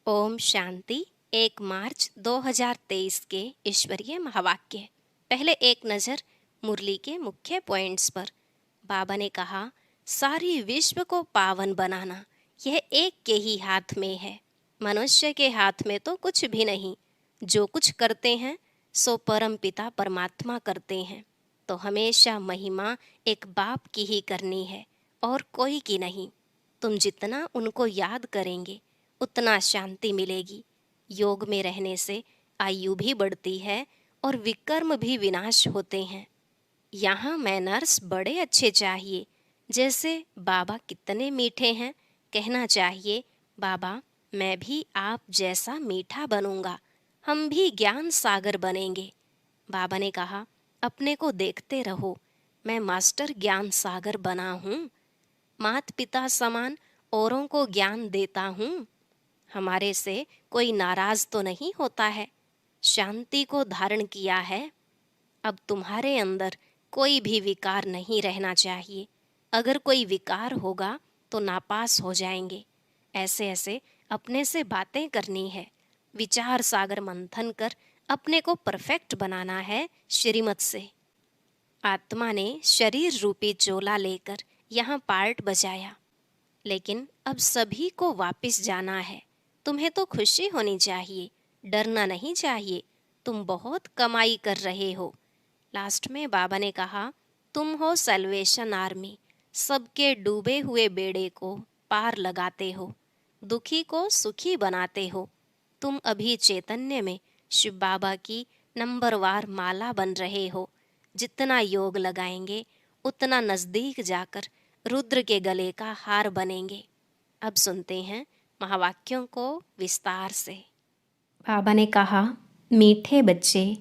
ओम शांति। 1 मार्च 2023 के ईश्वरीय महावाक्य। पहले एक नज़र मुरली के मुख्य पॉइंट्स पर। बाबा ने कहा, सारी विश्व को पावन बनाना यह एक के ही हाथ में है। मनुष्य के हाथ में तो कुछ भी नहीं। जो कुछ करते हैं सो परम पिता परमात्मा करते हैं। तो हमेशा महिमा एक बाप की ही करनी है और कोई की नहीं। तुम जितना उनको याद करेंगे उतना शांति मिलेगी। योग में रहने से आयु भी बढ़ती है और विकर्म भी विनाश होते हैं। यहाँ मैनर्स बड़े अच्छे चाहिए। जैसे बाबा कितने मीठे हैं, कहना चाहिए, बाबा मैं भी आप जैसा मीठा बनूंगा, हम भी ज्ञान सागर बनेंगे। बाबा ने कहा, अपने को देखते रहो, मैं मास्टर ज्ञान सागर बना हूँ। माता पिता समान औरों को ज्ञान देता हूँ। हमारे से कोई नाराज तो नहीं होता है। शांति को धारण किया है। अब तुम्हारे अंदर कोई भी विकार नहीं रहना चाहिए। अगर कोई विकार होगा तो नापास हो जाएंगे। ऐसे ऐसे अपने से बातें करनी है। विचार सागर मंथन कर अपने को परफेक्ट बनाना है श्रीमत से। आत्मा ने शरीर रूपी चोला लेकर यहाँ पार्ट बजाया, लेकिन अब सभी को वापस जाना है। तुम्हें तो खुशी होनी चाहिए, डरना नहीं चाहिए। तुम बहुत कमाई कर रहे हो। लास्ट में बाबा ने कहा, तुम हो सल्वेशन आर्मी। सबके डूबे हुए बेड़े को पार लगाते हो, दुखी को सुखी बनाते हो। तुम अभी चैतन्य में शिव बाबा की नंबरवार माला बन रहे हो। जितना योग लगाएंगे उतना नजदीक जाकर रुद्र के गले का हार बनेंगे। अब सुनते हैं महावाक्यों को विस्तार से। बाबा ने कहा, मीठे बच्चे,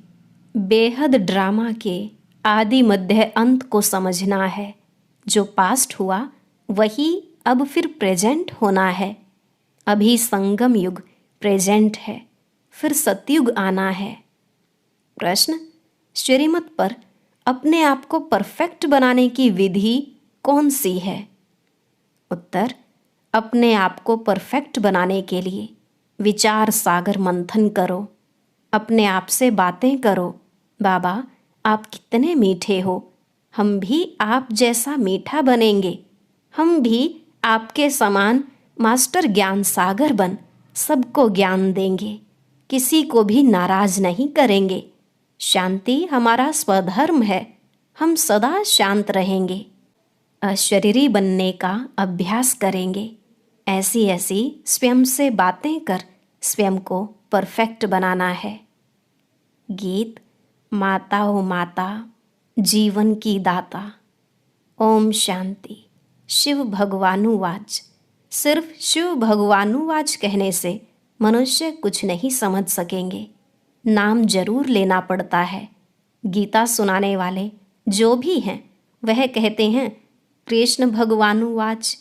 बेहद ड्रामा के आदि मध्य अंत को समझना है। जो पास्ट हुआ वही अब फिर प्रेजेंट होना है। अभी संगम युग प्रेजेंट है, फिर सतयुग आना है। प्रश्न, श्रीमत पर अपने आप को परफेक्ट बनाने की विधि कौन सी है? उत्तर, अपने आप को परफेक्ट बनाने के लिए विचार सागर मंथन करो। अपने आप से बातें करो, बाबा आप कितने मीठे हो, हम भी आप जैसा मीठा बनेंगे। हम भी आपके समान मास्टर ज्ञान सागर बन सबको ज्ञान देंगे। किसी को भी नाराज नहीं करेंगे। शांति हमारा स्वधर्म है, हम सदा शांत रहेंगे। अशरीरी बनने का अभ्यास करेंगे। ऐसी ऐसी स्वयं से बातें कर स्वयं को परफेक्ट बनाना है। गीत। माता ओ माता, जीवन की दाता। ओम शांति। शिव भगवानुवाच। सिर्फ शिव भगवानुवाच कहने से मनुष्य कुछ नहीं समझ सकेंगे। नाम जरूर लेना पड़ता है। गीता सुनाने वाले जो भी हैं वह कहते हैं कृष्ण भगवानुवाच।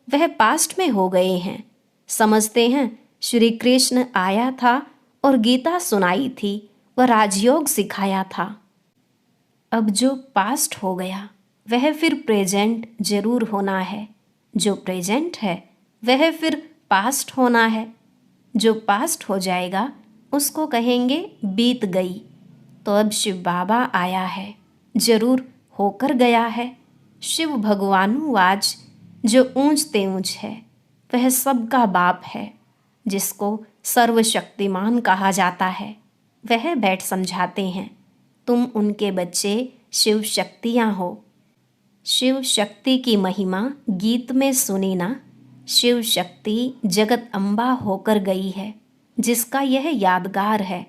वह पास्ट में हो गए हैं। समझते हैं श्री कृष्ण आया था और गीता सुनाई थी, वह राजयोग सिखाया था। अब जो पास्ट हो गया वह फिर प्रेजेंट जरूर होना है। जो प्रेजेंट है वह फिर पास्ट होना है। जो पास्ट हो जाएगा उसको कहेंगे बीत गई। तो अब शिव बाबा आया है, जरूर होकर गया है। शिव भगवानुवाच जो ऊंचते ऊंच है वह सबका बाप है। जिसको सर्वशक्तिमान कहा जाता है वह बैठ समझाते हैं, तुम उनके बच्चे शिव शक्तियाँ हो। शिव शक्ति की महिमा गीत में सुनी ना। शिव शक्ति जगत अम्बा होकर गई है, जिसका यह यादगार है।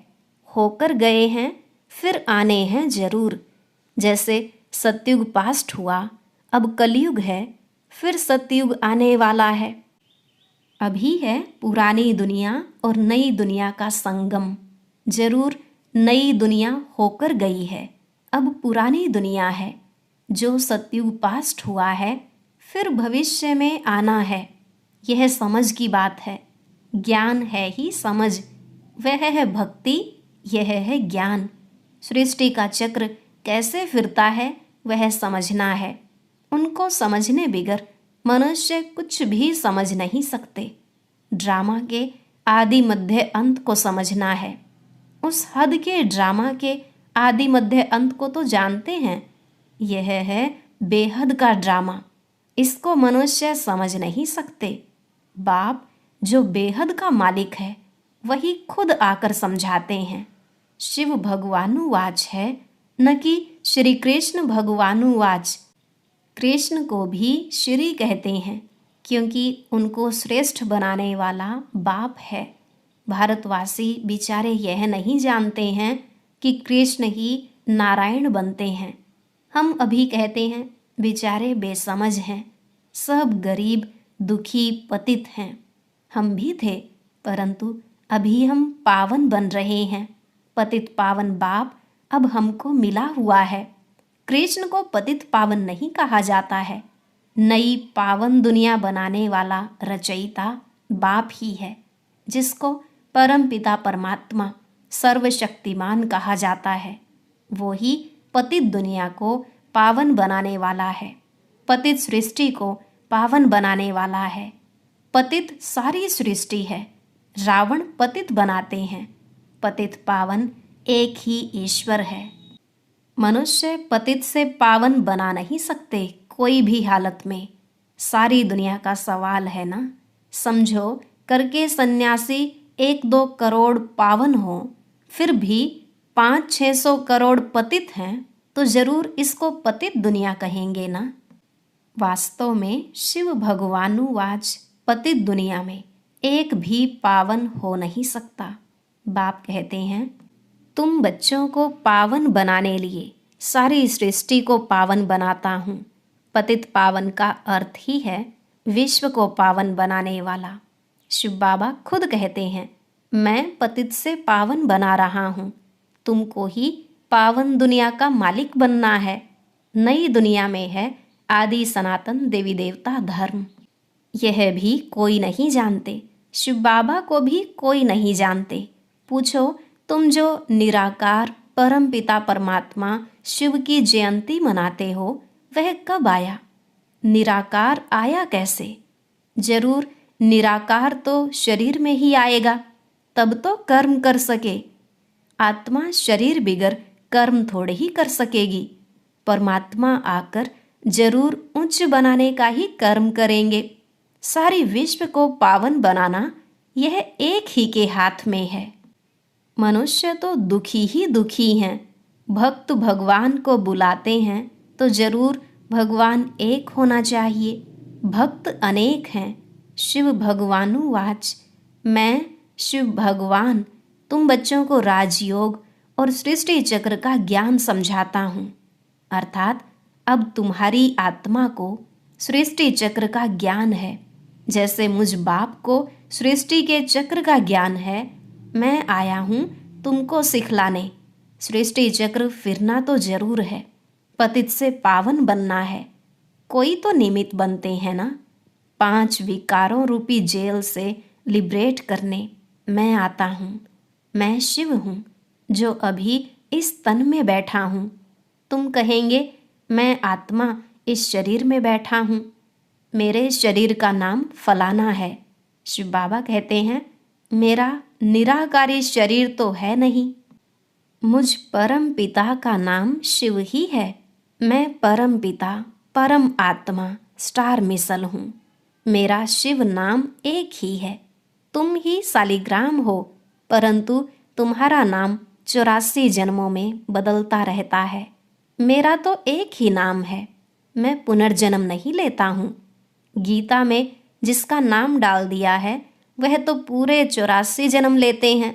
होकर गए हैं फिर आने हैं जरूर। जैसे सतयुग पास्ट हुआ, अब कलयुग है, फिर सतयुग आने वाला है। अभी है पुरानी दुनिया और नई दुनिया का संगम। जरूर नई दुनिया होकर गई है, अब पुरानी दुनिया है। जो सतयुग पास्ट हुआ है फिर भविष्य में आना है। यह समझ की बात है। ज्ञान है ही समझ, वह है भक्ति, यह है ज्ञान। सृष्टि का चक्र कैसे फिरता है वह समझना है। उनको समझने बिगर मनुष्य कुछ भी समझ नहीं सकते। ड्रामा के आदि मध्य अंत को समझना है। उस हद के ड्रामा के आदि मध्य अंत को तो जानते हैं। यह है बेहद का ड्रामा। इसको मनुष्य समझ नहीं सकते। बाप जो बेहद का मालिक है वही खुद आकर समझाते हैं। शिव भगवानुवाच है, न कि श्री कृष्ण भगवानुवाच। कृष्ण को भी श्री कहते हैं क्योंकि उनको श्रेष्ठ बनाने वाला बाप है। भारतवासी बेचारे यह नहीं जानते हैं कि कृष्ण ही नारायण बनते हैं। हम अभी कहते हैं बेचारे बेसमझ हैं, सब गरीब दुखी पतित हैं। हम भी थे, परंतु अभी हम पावन बन रहे हैं। पतित पावन बाप अब हमको मिला हुआ है। कृष्ण को पतित पावन नहीं कहा जाता है। नई पावन दुनिया बनाने वाला रचयिता बाप ही है, जिसको परम पिता परमात्मा सर्वशक्तिमान कहा जाता है। वो ही पतित दुनिया को पावन बनाने वाला है, पतित सृष्टि को पावन बनाने वाला है। पतित सारी सृष्टि है, रावण पतित बनाते हैं। पतित पावन एक ही ईश्वर है। मनुष्य पतित से पावन बना नहीं सकते कोई भी हालत में। सारी दुनिया का सवाल है ना। समझो करके सन्यासी 1-2 करोड़ पावन हो, फिर भी 500-600 करोड़ पतित हैं, तो जरूर इसको पतित दुनिया कहेंगे ना। वास्तव में शिव भगवानुवाच पतित दुनिया में एक भी पावन हो नहीं सकता। बाप कहते हैं तुम बच्चों को पावन बनाने लिए सारी सृष्टि को पावन बनाता हूँ। पतित पावन का अर्थ ही है विश्व को पावन बनाने वाला। शिव बाबा खुद कहते हैं मैं पतित से पावन बना रहा हूँ, तुमको ही पावन दुनिया का मालिक बनना है। नई दुनिया में है आदि सनातन देवी देवता धर्म। यह भी कोई नहीं जानते, शिव बाबा को भी कोई नहीं जानते। पूछो तुम जो निराकार परम पिता परमात्मा शिव की जयंती मनाते हो वह कब आया? निराकार आया कैसे? जरूर निराकार तो शरीर में ही आएगा, तब तो कर्म कर सके। आत्मा शरीर बिगर कर्म थोड़े ही कर सकेगी। परमात्मा आकर जरूर उच्च बनाने का ही कर्म करेंगे। सारी विश्व को पावन बनाना यह एक ही के हाथ में है। मनुष्य तो दुखी ही दुखी हैं। भक्त भगवान को बुलाते हैं तो जरूर भगवान एक होना चाहिए। भक्त अनेक हैं। शिव भगवानुवाच मैं शिव भगवान तुम बच्चों को राजयोग और सृष्टि चक्र का ज्ञान समझाता हूँ। अर्थात अब तुम्हारी आत्मा को सृष्टि चक्र का ज्ञान है। जैसे मुझ बाप को सृष्टि के चक्र का ज्ञान है, मैं आया हूँ तुमको सिखलाने। सृष्टि चक्र फिरना तो जरूर है, पतित से पावन बनना है। कोई तो निमित्त बनते हैं ना। 5 विकारों रूपी जेल से लिबरेट करने मैं आता हूँ। मैं शिव हूँ जो अभी इस तन में बैठा हूँ। तुम कहेंगे मैं आत्मा इस शरीर में बैठा हूँ, मेरे शरीर का नाम फलाना है। शिव बाबा कहते हैं मेरा निराकारी शरीर तो है नहीं, मुझ परम पिता का नाम शिव ही है। मैं परम पिता परम आत्मा स्टार मिसल हूँ। मेरा शिव नाम एक ही है। तुम ही शालिग्राम हो, परंतु तुम्हारा नाम 84 जन्मों में बदलता रहता है। मेरा तो एक ही नाम है। मैं पुनर्जन्म नहीं लेता हूँ। गीता में जिसका नाम डाल दिया है वह तो पूरे 84 जन्म लेते हैं।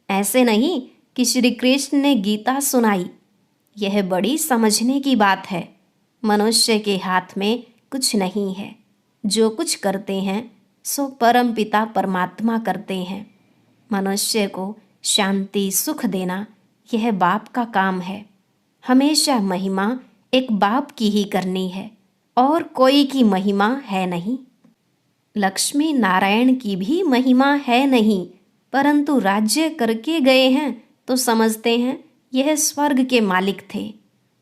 ऐसे नहीं कि श्री कृष्ण ने गीता सुनाई। यह बड़ी समझने की बात है। मनुष्य के हाथ में कुछ नहीं है। जो कुछ करते हैं सो परम पिता परमात्मा करते हैं। मनुष्य को शांति सुख देना यह बाप का काम है। हमेशा महिमा एक बाप की ही करनी है और कोई की महिमा है नहीं। लक्ष्मी नारायण की भी महिमा है नहीं, परंतु राज्य करके गए हैं तो समझते हैं यह स्वर्ग के मालिक थे।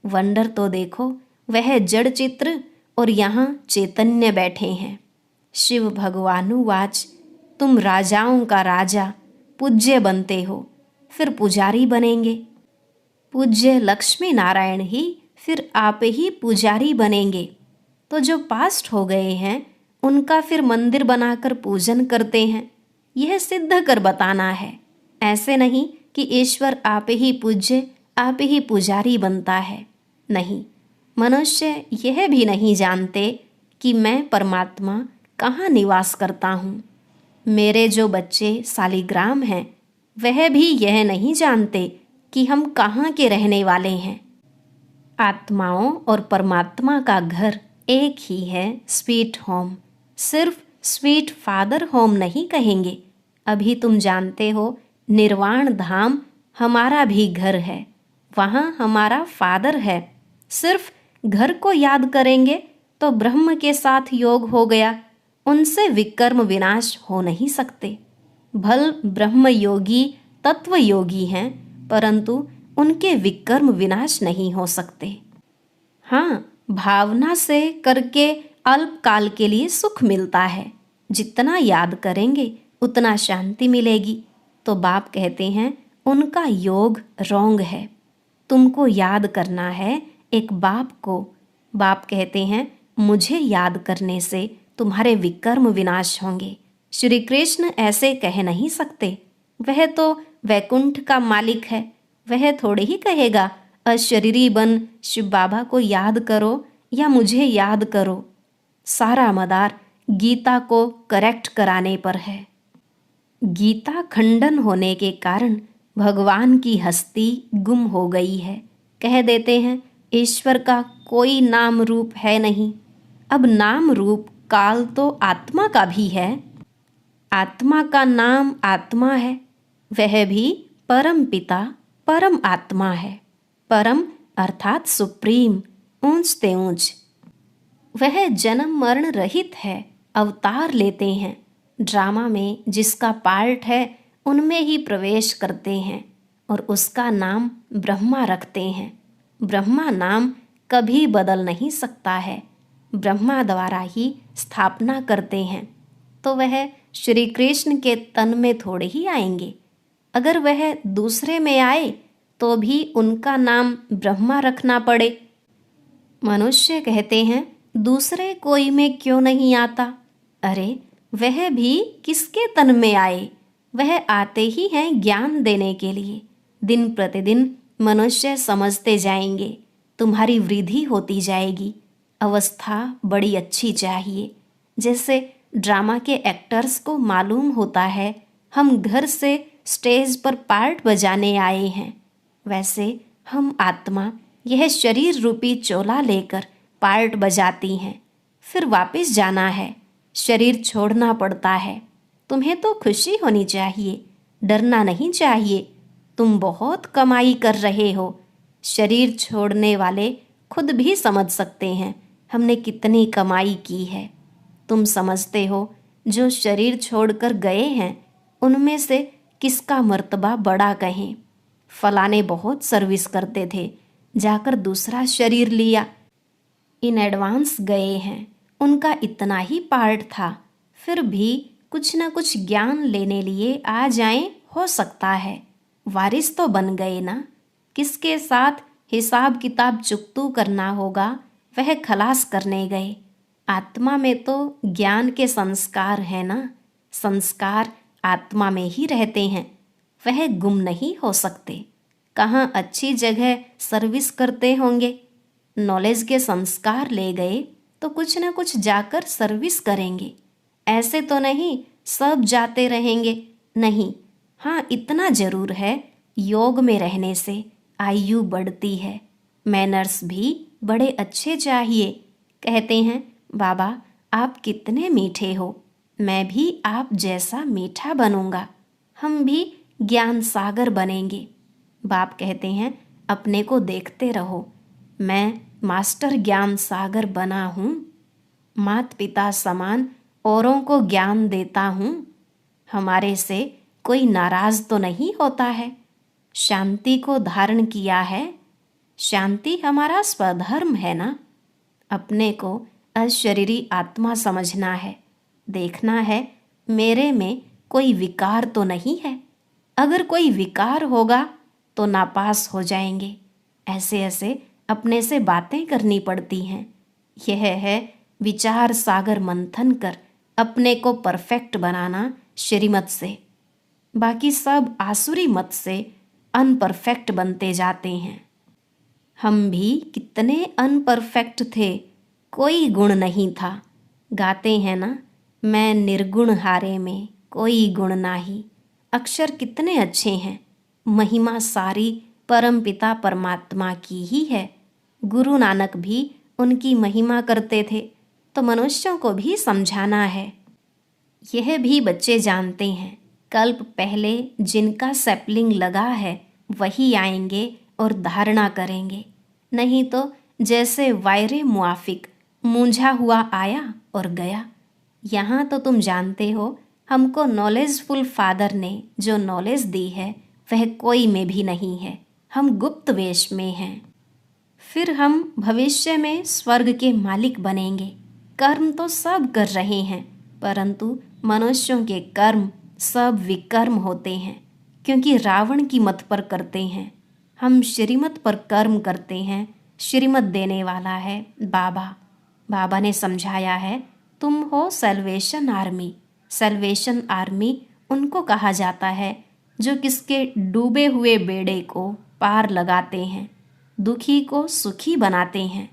वंडर तो देखो, वह जड़ चित्र और यहाँ चैतन्य बैठे हैं। शिव भगवानुवाच तुम राजाओं का राजा पूज्य बनते हो, फिर पुजारी बनेंगे। पूज्य लक्ष्मी नारायण ही फिर आप ही पुजारी बनेंगे। तो जो पास्ट हो गए हैं उनका फिर मंदिर बनाकर पूजन करते हैं। यह सिद्ध कर बताना है। ऐसे नहीं कि ईश्वर आप ही पूज्य, आप ही पुजारी बनता है। नहीं, मनुष्य यह भी नहीं जानते कि मैं परमात्मा कहाँ निवास करता हूँ। मेरे जो बच्चे सालिग्राम हैं वह भी यह नहीं जानते कि हम कहाँ के रहने वाले हैं। आत्माओं और परमात्मा का घर एक ही है, स्वीट होम। सिर्फ स्वीट फादर होम नहीं कहेंगे। अभी तुम जानते हो निर्वाण धाम हमारा भी घर है, वहाँ हमारा फादर है। सिर्फ घर को याद करेंगे तो ब्रह्म के साथ योग हो गया, उनसे विकर्म विनाश हो नहीं सकते। भल ब्रह्म योगी तत्व योगी हैं, परंतु उनके विकर्म विनाश नहीं हो सकते। हाँ, भावना से करके अल्प काल के लिए सुख मिलता है। जितना याद करेंगे उतना शांति मिलेगी। तो बाप कहते हैं उनका योग रोंग है। तुमको याद करना है एक बाप को। बाप कहते हैं मुझे याद करने से तुम्हारे विकर्म विनाश होंगे। श्री कृष्ण ऐसे कह नहीं सकते। वह तो वैकुंठ का मालिक है। वह थोड़े ही कहेगा अशरीरी बन शिव बाबा को याद करो या मुझे याद करो। सारा मदार गीता को करेक्ट कराने पर है। गीता खंडन होने के कारण भगवान की हस्ती गुम हो गई है। कह देते हैं ईश्वर का कोई नाम रूप है नहीं। अब नाम रूप काल तो आत्मा का भी है। आत्मा का नाम आत्मा है, वह भी परम पिता परम आत्मा है। परम अर्थात सुप्रीम, ऊंचते ऊंच। वह जन्म मरण रहित है, अवतार लेते हैं। ड्रामा में जिसका पार्ट है उनमें ही प्रवेश करते हैं और उसका नाम ब्रह्मा रखते हैं। ब्रह्मा नाम कभी बदल नहीं सकता है। ब्रह्मा द्वारा ही स्थापना करते हैं। तो वह श्री कृष्ण के तन में थोड़े ही आएंगे। अगर वह दूसरे में आए तो भी उनका नाम ब्रह्मा रखना पड़े। मनुष्य कहते हैं दूसरे कोई में क्यों नहीं आता। अरे वह भी किसके तन में आए, वह आते ही हैं ज्ञान देने के लिए। दिन प्रतिदिन मनुष्य समझते जाएंगे, तुम्हारी वृद्धि होती जाएगी। अवस्था बड़ी अच्छी चाहिए। जैसे ड्रामा के एक्टर्स को मालूम होता है हम घर से स्टेज पर पार्ट बजाने आए हैं, वैसे हम आत्मा यह शरीर रूपी चोला लेकर पार्ट बजाती हैं। फिर वापस जाना है, शरीर छोड़ना पड़ता है। तुम्हें तो खुशी होनी चाहिए, डरना नहीं चाहिए। तुम बहुत कमाई कर रहे हो। शरीर छोड़ने वाले खुद भी समझ सकते हैं हमने कितनी कमाई की है। तुम समझते हो जो शरीर छोड़कर गए हैं उनमें से किसका मर्तबा बड़ा कहें। फलाने बहुत सर्विस करते थे, जाकर दूसरा शरीर लिया। इन एडवांस गए हैं, उनका इतना ही पार्ट था। फिर भी कुछ न कुछ ज्ञान लेने लिए आ जाएं, हो सकता है। वारिस तो बन गए ना। किसके साथ हिसाब किताब चुकतू करना होगा वह खलास करने गए। आत्मा में तो ज्ञान के संस्कार है ना। संस्कार आत्मा में ही रहते हैं, वह गुम नहीं हो सकते। कहाँ अच्छी जगह सर्विस करते होंगे। नॉलेज के संस्कार ले गए तो कुछ न कुछ जाकर सर्विस करेंगे। ऐसे तो नहीं सब जाते रहेंगे, नहीं। हाँ, इतना जरूर है योग में रहने से आयु बढ़ती है। मैनर्स भी बड़े अच्छे चाहिए। कहते हैं बाबा आप कितने मीठे हो, मैं भी आप जैसा मीठा बनूंगा। हम भी ज्ञान सागर बनेंगे। बाप कहते हैं अपने को देखते रहो, मैं मास्टर ज्ञान सागर बना हूँ। मात पिता समान औरों को ज्ञान देता हूँ। हमारे से कोई नाराज तो नहीं होता है। शांति को धारण किया है। शांति हमारा स्वधर्म है ना। अपने को अशरीरी आत्मा समझना है। देखना है मेरे में कोई विकार तो नहीं है? अगर कोई विकार होगा तो नापास हो जाएंगे। ऐसे ऐसे अपने से बातें करनी पड़ती हैं। यह है विचार सागर मंथन कर अपने को परफेक्ट बनाना श्रीमत से। बाकी सब आसुरी मत से अनपरफेक्ट बनते जाते हैं। हम भी कितने अनपरफेक्ट थे, कोई गुण नहीं था। गाते हैं ना, मैं निर्गुण हारे में कोई गुण नाही। अक्षर कितने अच्छे हैं, महिमा सारी परमपिता परमात्मा की ही है। गुरु नानक भी उनकी महिमा करते थे, तो मनुष्यों को भी समझाना है। यह भी बच्चे जानते हैं, कल्प पहले जिनका सैपलिंग लगा है वही आएंगे और धारणा करेंगे। नहीं तो जैसे वायरे मुआफिक मूंझा हुआ आया और गया। यहाँ तो तुम जानते हो, हमको नॉलेजफुल फादर ने जो नॉलेज दी है वह कोई में भी नहीं है। हम गुप्त वेश में हैं। फिर हम भविष्य में स्वर्ग के मालिक बनेंगे। कर्म तो सब कर रहे हैं, परंतु मनुष्यों के कर्म सब विकर्म होते हैं, क्योंकि रावण की मत पर करते हैं। हम श्रीमत पर कर्म करते हैं। श्रीमत देने वाला है बाबा। बाबा ने समझाया है, तुम हो सैल्वेशन आर्मी। सैल्वेशन आर्मी उनको कहा जाता है जो किसके डूबे हुए बेड़े को पार लगाते हैं, दुखी को सुखी बनाते हैं।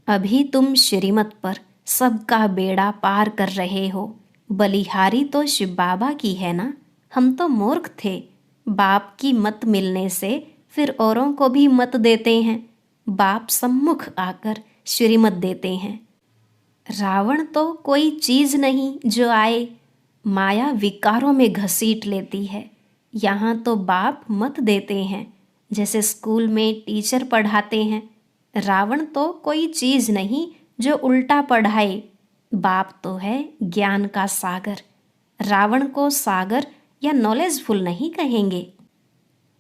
अभी तुम श्रीमत पर सबका बेड़ा पार कर रहे हो। बलिहारी तो शिव बाबा की है ना। हम तो मूर्ख थे, बाप की मत मिलने से फिर औरों को भी मत देते हैं। बाप सम्मुख आकर श्रीमत देते हैं। रावण तो कोई चीज नहीं जो आए, माया विकारों में घसीट लेती है। यहाँ तो बाप मत देते हैं, जैसे स्कूल में टीचर पढ़ाते हैं। रावण तो कोई चीज नहीं जो उल्टा पढ़ाए। बाप तो है ज्ञान का सागर। रावण को सागर या नॉलेजफुल नहीं कहेंगे।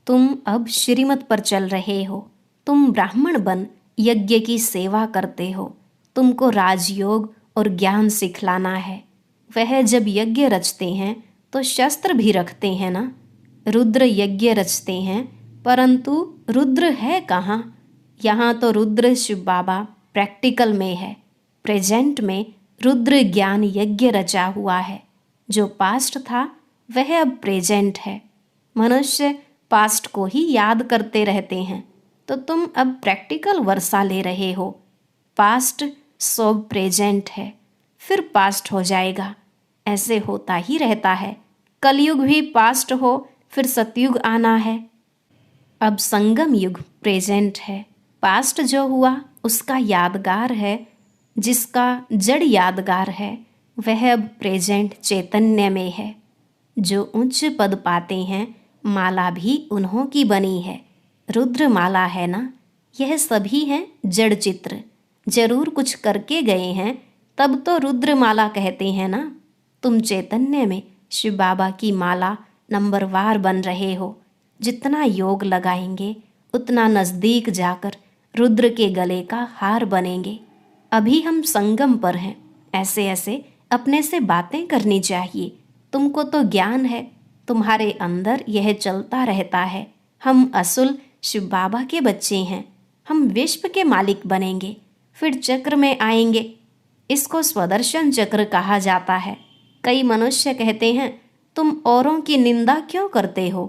तुम अब श्रीमत पर चल रहे हो। तुम ब्राह्मण बन यज्ञ की सेवा करते हो। तुमको राजयोग और ज्ञान सिखलाना है। वह जब यज्ञ रचते हैं तो शस्त्र भी रखते हैं ना। रुद्र यज्ञ रचते हैं, परंतु रुद्र है कहाँ? यहाँ तो रुद्र शिव बाबा प्रैक्टिकल में है। प्रेजेंट में रुद्र ज्ञान यज्ञ रचा हुआ है। जो पास्ट था वह अब प्रेजेंट है। मनुष्य पास्ट को ही याद करते रहते हैं, तो तुम अब प्रैक्टिकल वर्षा ले रहे हो। पास्ट सब प्रेजेंट है, फिर पास्ट हो जाएगा। ऐसे होता ही रहता है। कलयुग भी पास्ट हो, फिर सतयुग आना है। अब संगम युग प्रेजेंट है। पास्ट जो हुआ उसका यादगार है। जिसका जड़ यादगार है वह अब प्रेजेंट चैतन्य में है। जो उच्च पद पाते हैं, माला भी उन्हों की बनी है। रुद्र माला है ना। यह सभी हैं जड़ चित्र। जरूर कुछ करके गए हैं, तब तो रुद्र माला कहते हैं ना। तुम चैतन्य में शिव बाबा की माला नंबरवार बन रहे हो। जितना योग लगाएंगे उतना नज़दीक जाकर रुद्र के गले का हार बनेंगे। अभी हम संगम पर हैं। ऐसे ऐसे अपने से बातें करनी चाहिए। तुमको तो ज्ञान है, तुम्हारे अंदर यह चलता रहता है। हम असुल शिव बाबा के बच्चे हैं। हम विश्व के मालिक बनेंगे, फिर चक्र में आएंगे। इसको स्वदर्शन चक्र कहा जाता है। कई मनुष्य कहते हैं, तुम औरों की निंदा क्यों करते हो?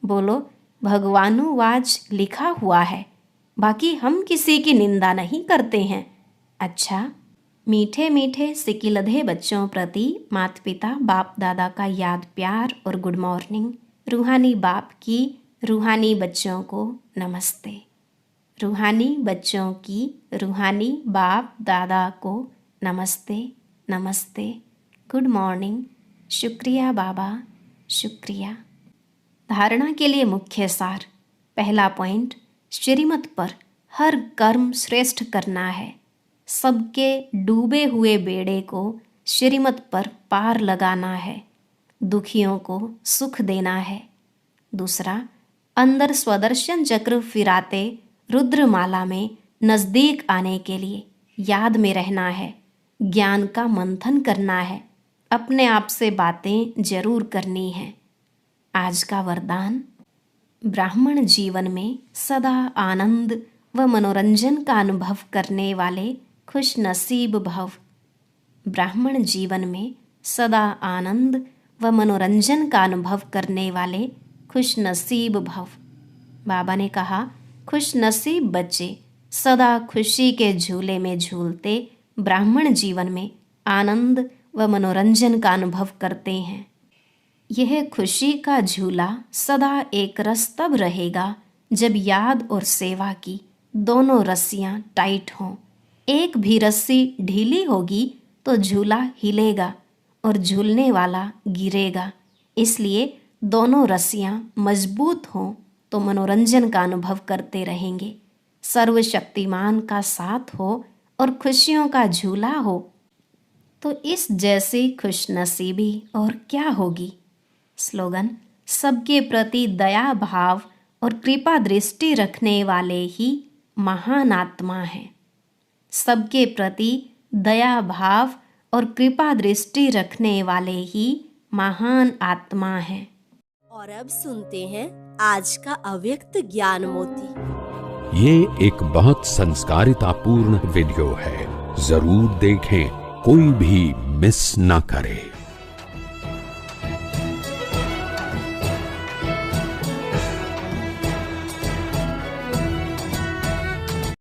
बोलो, भगवानुवाच लिखा हुआ है, बाकी हम किसी की निंदा नहीं करते हैं। अच्छा, मीठे मीठे सिकिलधे बच्चों प्रति माता पिता बाप दादा का याद प्यार और गुड मॉर्निंग। रूहानी बाप की रूहानी बच्चों को नमस्ते। रूहानी बच्चों की रूहानी बाप दादा को नमस्ते नमस्ते, गुड मॉर्निंग। शुक्रिया बाबा, शुक्रिया। धारणा के लिए मुख्य सार। पहला पॉइंट, श्रीमत पर हर कर्म श्रेष्ठ करना है। सबके डूबे हुए बेड़े को श्रीमत पर पार लगाना है। दुखियों को सुख देना है। दूसरा, अंदर स्वदर्शन चक्र फिराते रुद्रमाला में नज़दीक आने के लिए याद में रहना है। ज्ञान का मंथन करना है। अपने आप से बातें जरूर करनी है। आज का वरदान, ब्राह्मण जीवन में सदा आनंद व मनोरंजन का अनुभव करने वाले खुश नसीब भव। ब्राह्मण जीवन में सदा आनंद व मनोरंजन का अनुभव करने वाले खुश नसीब भव। बाबा ने कहा, खुश नसीब बच्चे सदा खुशी के झूले में झूलते ब्राह्मण जीवन में आनंद व मनोरंजन का अनुभव करते हैं। यह खुशी का झूला सदा एक रस तब रहेगा जब याद और सेवा की दोनों रस्सियाँ टाइट हों। एक भी रस्सी ढीली होगी तो झूला हिलेगा और झूलने वाला गिरेगा। इसलिए दोनों रस्सियाँ मजबूत हों तो मनोरंजन का अनुभव करते रहेंगे। सर्वशक्तिमान का साथ हो और खुशियों का झूला हो तो इस जैसी खुशनसीबी और क्या होगी। स्लोगन, सबके प्रति दया भाव और कृपा दृष्टि रखने वाले ही महान आत्मा हैं। सबके प्रति दया भाव और कृपा दृष्टि रखने वाले ही महान आत्मा हैं। और अब सुनते हैं आज का अव्यक्त ज्ञान मोती। ये एक बहुत संस्कारितापूर्ण वीडियो है, जरूर देखें, कोई भी मिस न करे।